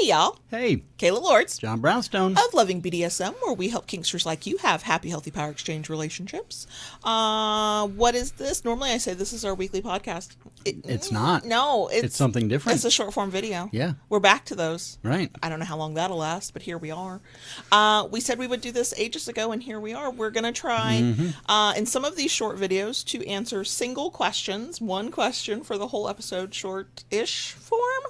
Hey, y'all. Hey, Kayla Lords John Brownstone. of Loving BDSM, where we help kinksters like you have happy, healthy power exchange relationships. What is this? Normally I say this is our weekly podcast. It's not. No, It's something different. It's a short form video. Yeah. We're back to those. Right. I don't know how long that'll last, but here we are. We said we would do this ages ago, and here we are. We're going to try, in some of these short videos, to answer single questions, one question for the whole episode, short-ish form,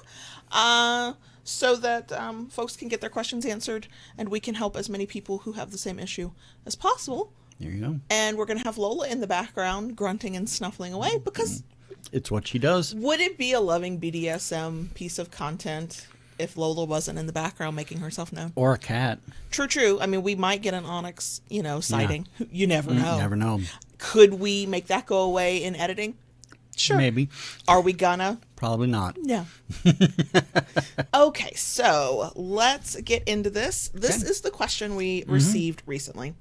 so that folks can get their questions answered, and we can help as many people who have the same issue as possible. There you go. And we're going to have Lola in the background grunting and snuffling away, because It's what she does. would it be a Loving BDSM piece of content if Lola wasn't in the background making herself known? Or a cat. True. I mean, we might get an Onyx, sighting. Yeah. You never know. Never know. Could we make that go away in editing? Sure. Maybe. Are we gonna? Probably not. No. Okay, so let's get into this. This is the question we received recently.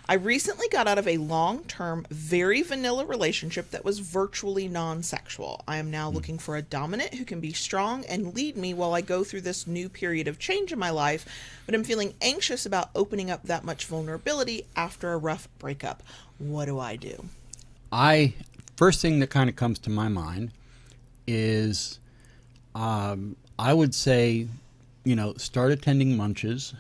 I recently got out of a long-term, very vanilla relationship that was virtually non-sexual. I am now looking for a dominant who can be strong and lead me while I go through this new period of change in my life, but I'm feeling anxious about opening up that much vulnerability after a rough breakup. What do I do? First thing that kind of comes to my mind is I would say, start attending munches,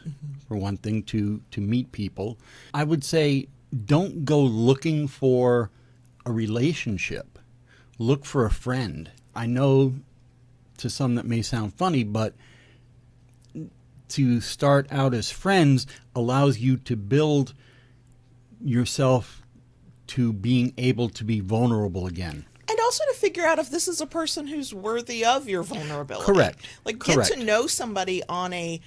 for one thing, to meet people. I would say don't go looking for a relationship. Look for a friend. I know to some that may sound funny, but to start out as friends allows you to build yourself to being able to be vulnerable again. And also to figure out if this is a person who's worthy of your vulnerability. Correct. Like, get to know somebody on a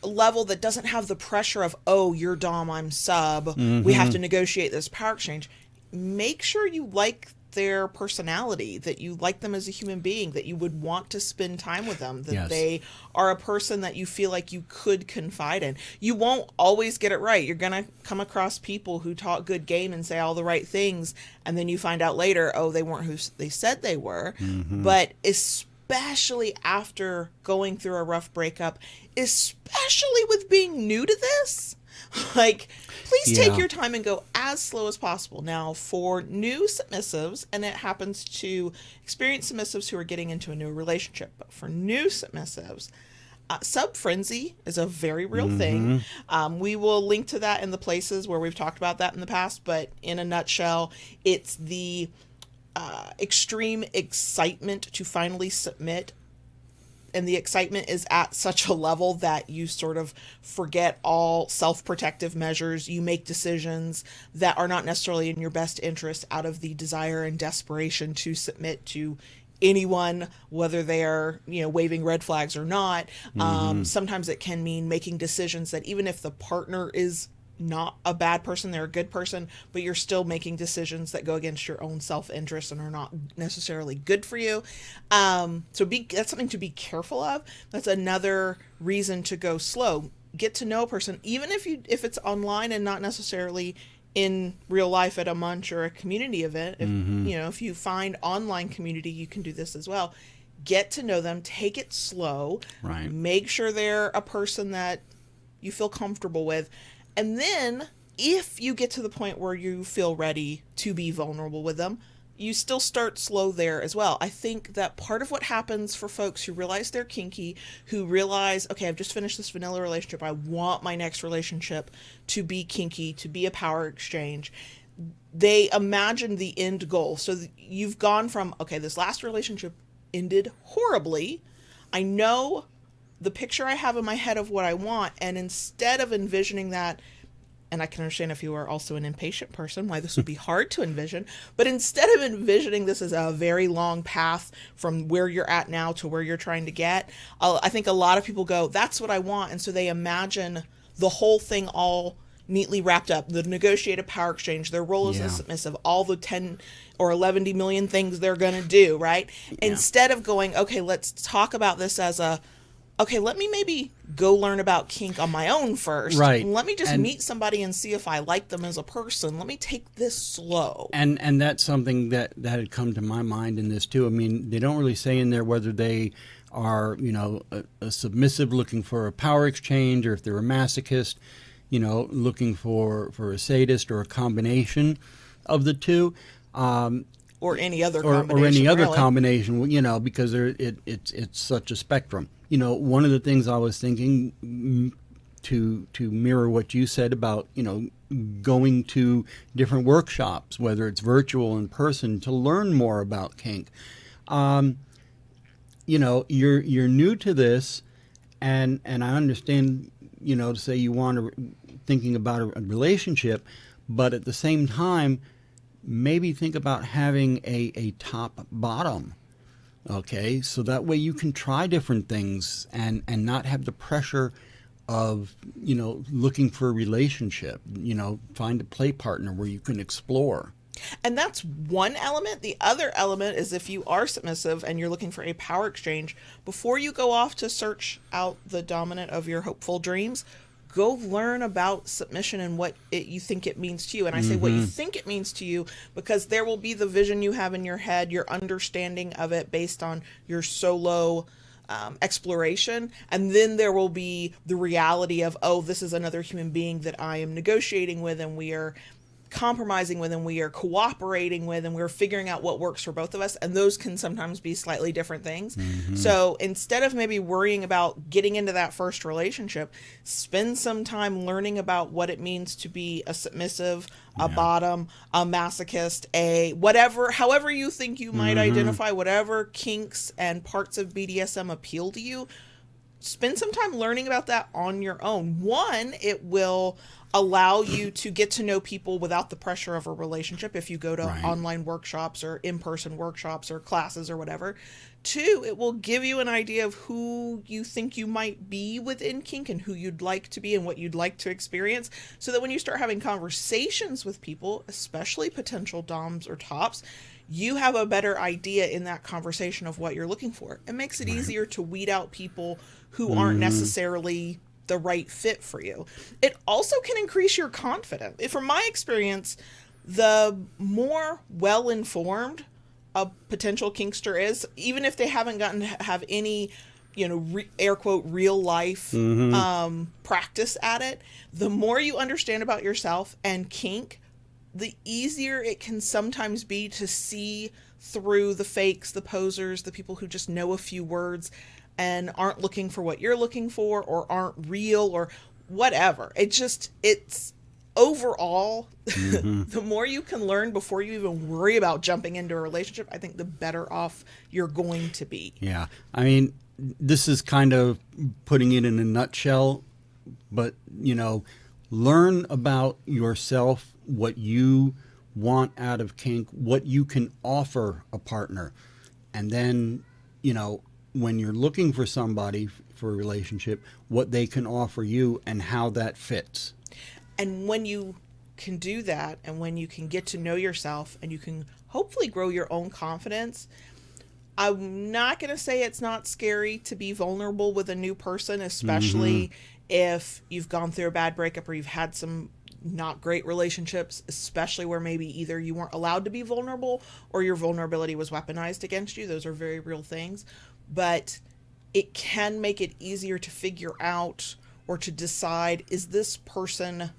level that doesn't have the pressure of, oh, you're dom, I'm sub. We have to negotiate this power exchange. Make sure you like their personality, that you like them as a human being, that you would want to spend time with them, that they are a person that you feel like you could confide in. You won't always get it right. You're going to come across people who talk good game and say all the right things, and then you find out later, oh, they weren't who they said they were. But especially after going through a rough breakup, especially with being new to this, like, please take your time and go as slow as possible. Now, for new submissives, and it happens to experienced submissives who are getting into a new relationship, but for new submissives, sub frenzy is a very real thing. We will link to that in the places where we've talked about that in the past, but in a nutshell, it's the extreme excitement to finally submit. And the excitement is at such a level that you sort of forget all self-protective measures. You make decisions that are not necessarily in your best interest out of the desire and desperation to submit to anyone, whether they are, waving red flags or not. Sometimes it can mean making decisions that even if the partner is not a bad person, they're a good person, but you're still making decisions that go against your own self-interest and are not necessarily good for you. So that's something to be careful of. That's another reason to go slow. Get to know a person, even if it's online and not necessarily in real life at a munch or a community event. If you find online community, you can do this as well. Get to know them, take it slow, right? Make sure they're a person that you feel comfortable with. And then, if you get to the point where you feel ready to be vulnerable with them, you still start slow there as well. I think that part of what happens for folks who realize they're kinky, who realize, okay, I've just finished this vanilla relationship, I want my next relationship to be kinky, to be a power exchange, they imagine the end goal. So you've gone from, okay, this last relationship ended horribly. I know the picture I have in my head of what I want, and instead of envisioning that, and I can understand if you are also an impatient person why this would be hard to envision, but instead of envisioning this as a very long path from where you're at now to where you're trying to get, I think a lot of people go, that's what I want, and so they imagine the whole thing all neatly wrapped up, the negotiated power exchange, their role as a submissive, all the 10 or 11 million things they're going to do, right? Instead of going, okay, let's talk about this as okay, let me maybe go learn about kink on my own first. Right. Let me just meet somebody and see if I like them as a person. Let me take this slow. And that's something that had come to my mind in this too. I mean, they don't really say in there whether they are, a submissive looking for a power exchange, or if they're a masochist, looking for a sadist, or a combination of the two. Or any other or combination. any other really. combination, because it's such a spectrum. One of the things I was thinking, to mirror what you said about, going to different workshops, whether it's virtual, in person, to learn more about kink. You're new to this, and I understand, to say you want thinking about a relationship, but at the same time, maybe think about having a top bottom. Okay, so that way you can try different things and not have the pressure of, looking for a relationship. Find a play partner where you can explore. And that's one element. The other element is, if you are submissive and you're looking for a power exchange, before you go off to search out the dominant of your hopeful dreams, go learn about submission and what you think it means to you. And I say what you think it means to you, because there will be the vision you have in your head, your understanding of it based on your solo exploration. And then there will be the reality of, oh, this is another human being that I am negotiating with, and we are compromising with, and we are cooperating with, and we're figuring out what works for both of us. And those can sometimes be slightly different things. So instead of maybe worrying about getting into that first relationship, spend some time learning about what it means to be a submissive, a bottom, a masochist, however you think you might identify, whatever kinks and parts of BDSM appeal to you. Spend some time learning about that on your own. One, it will allow you to get to know people without the pressure of a relationship if you go to online workshops or in-person workshops or classes or whatever. Two, it will give you an idea of who you think you might be within kink and who you'd like to be and what you'd like to experience, so that when you start having conversations with people, especially potential doms or tops, you have a better idea in that conversation of what you're looking for. It makes it easier to weed out people who aren't necessarily the right fit for you. It also can increase your confidence. From my experience, the more well-informed a potential kinkster is, even if they haven't gotten to have any, air quote, real life practice at it, the more you understand about yourself and kink, the easier it can sometimes be to see through the fakes, the posers, the people who just know a few words and aren't looking for what you're looking for, or aren't real, or whatever. It's overall, the more you can learn before you even worry about jumping into a relationship, I think the better off you're going to be. Yeah. I mean, this is kind of putting it in a nutshell, but, learn about yourself, what you want out of kink, what you can offer a partner. And then, when you're looking for somebody for a relationship, what they can offer you and how that fits. And when you can do that, and when you can get to know yourself, and you can hopefully grow your own confidence, I'm not going to say it's not scary to be vulnerable with a new person, especially if you've gone through a bad breakup or you've had some not great relationships, especially where maybe either you weren't allowed to be vulnerable or your vulnerability was weaponized against you. Those are very real things. But it can make it easier to figure out or to decide, is this person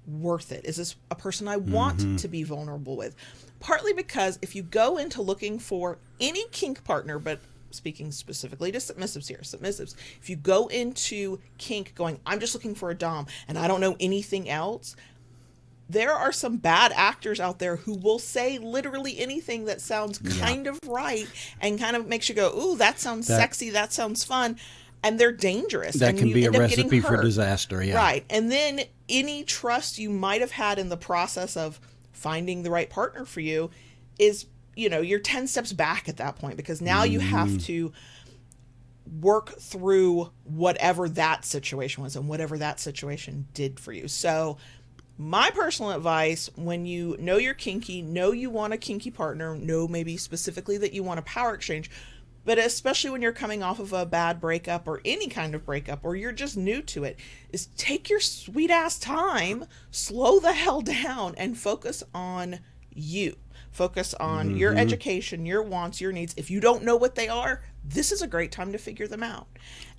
worth it? Is this a person I want to be vulnerable with? Partly because if you go into looking for any kink partner, but speaking specifically to submissives here, if you go into kink going, I'm just looking for a dom and I don't know anything else, there are some bad actors out there who will say literally anything that sounds kind of right and kind of makes you go, ooh, that sounds sexy, that sounds fun. And they're dangerous. That and can you be a end up recipe getting for hurt. disaster, yeah. Right. And then any trust you might have had in the process of finding the right partner for you is, you're 10 steps back at that point, because now you have to work through whatever that situation was and whatever that situation did for you. So my personal advice, when you know you're kinky, know you want a kinky partner, know maybe specifically that you want a power exchange, but especially when you're coming off of a bad breakup or any kind of breakup, or you're just new to it, is take your sweet ass time, slow the hell down, and focus on you. Focus on your education, your wants, your needs. If you don't know what they are, this is a great time to figure them out.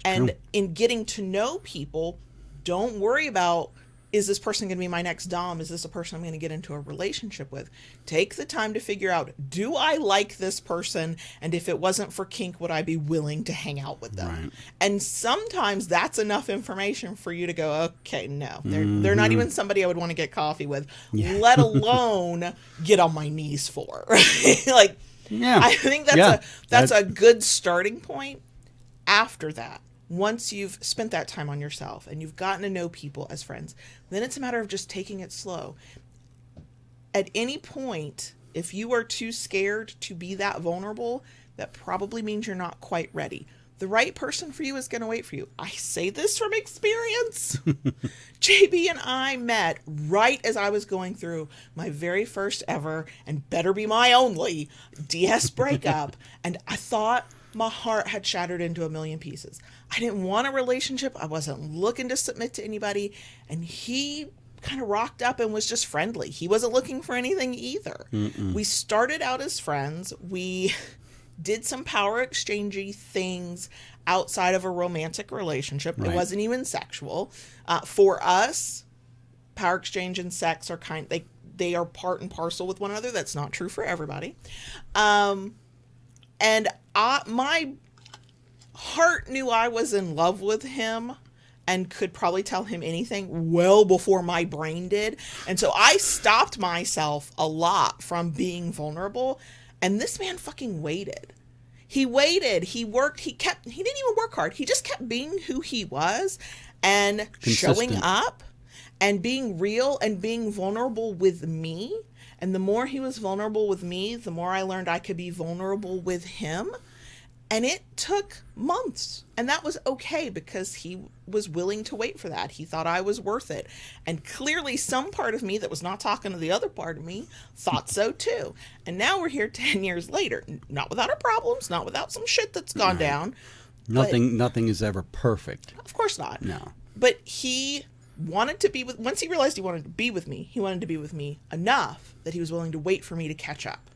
And in getting to know people, don't worry about, is this person going to be my next dom? Is this a person I'm going to get into a relationship with? Take the time to figure out, do I like this person? And if it wasn't for kink, would I be willing to hang out with them? Right. And sometimes that's enough information for you to go, okay, no, they're not even somebody I would want to get coffee with, let alone get on my knees for. Like, I think that's a good starting point. After that, once you've spent that time on yourself and you've gotten to know people as friends, then it's a matter of just taking it slow. At any point, if you are too scared to be that vulnerable, that probably means you're not quite ready. The right person for you is going to wait for you. I say this from experience. JB and I met right as I was going through my very first ever, and better be my only, DS breakup. And I thought my heart had shattered into a million pieces. I didn't want a relationship. I wasn't looking to submit to anybody. And he kind of rocked up and was just friendly. He wasn't looking for anything either. We started out as friends. We did some power exchangey things outside of a romantic relationship. Right. It wasn't even sexual. For us, power exchange and sex are they are part and parcel with one another. That's not true for everybody. And my heart knew I was in love with him and could probably tell him anything well before my brain did. And so I stopped myself a lot from being vulnerable. And this man fucking waited. He waited. He worked. He didn't even work hard. He just kept being who he was and showing up and being real and being vulnerable with me. And the more he was vulnerable with me, the more I learned I could be vulnerable with him. And it took months. And that was okay because he was willing to wait for that. He thought I was worth it. And clearly some part of me that was not talking to the other part of me thought so too. And now we're here 10 years later. Not without our problems, not without some shit that's gone down. Nothing is ever perfect. Of course not. No. But he wanted to be once he realized he wanted to be with me, he wanted to be with me enough that he was willing to wait for me to catch up.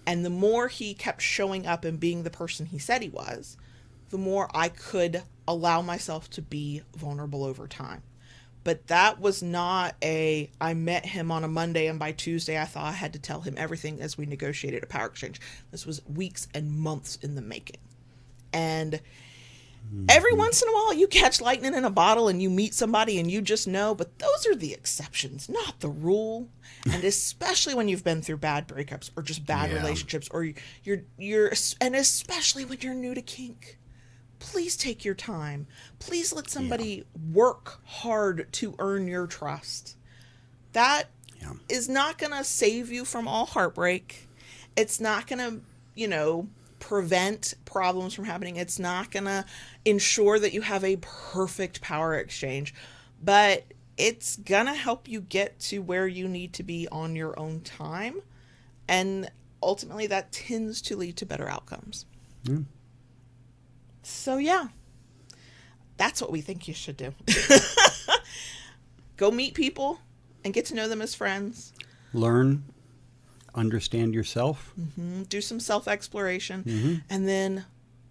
And the more he kept showing up and being the person he said he was, the more I could allow myself to be vulnerable over time. But that was not I met him on a Monday and by Tuesday I thought I had to tell him everything as we negotiated a power exchange. This was weeks and months in the making. And every once in a while you catch lightning in a bottle and you meet somebody and you just know, but those are the exceptions, not the rule. And especially when you've been through bad breakups or just bad relationships, or and especially when you're new to kink, please take your time. Please let somebody work hard to earn your trust. That is not going to save you from all heartbreak. It's not going to, prevent problems from happening. It's not going to ensure that you have a perfect power exchange, but it's going to help you get to where you need to be on your own time. And ultimately that tends to lead to better outcomes. So that's what we think you should do. Go meet people and get to know them as friends. Learn. Understand yourself. Do some self-exploration. And then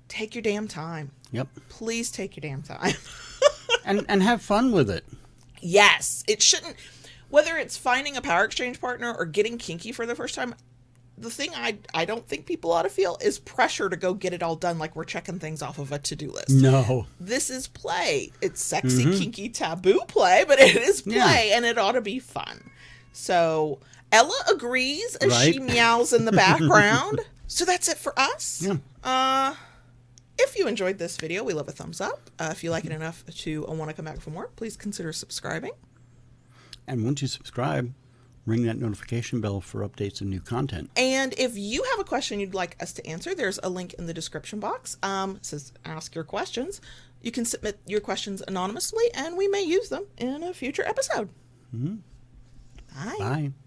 take your damn time. Yep. Please take your damn time. and have fun with it. Yes. It shouldn't, whether it's finding a power exchange partner or getting kinky for the first time, the thing I don't think people ought to feel is pressure to go get it all done like we're checking things off of a to-do list. No. This is play. It's sexy, kinky, taboo play, but it is play and it ought to be fun. So Ella agrees as she meows in the background. So that's it for us. If you enjoyed this video, we love a thumbs up. If you like it enough to want to come back for more, please consider subscribing. And once you subscribe, ring that notification bell for updates and new content. And if you have a question you'd like us to answer, there's a link in the description box. It says ask your questions. You can submit your questions anonymously and we may use them in a future episode. Bye. Bye.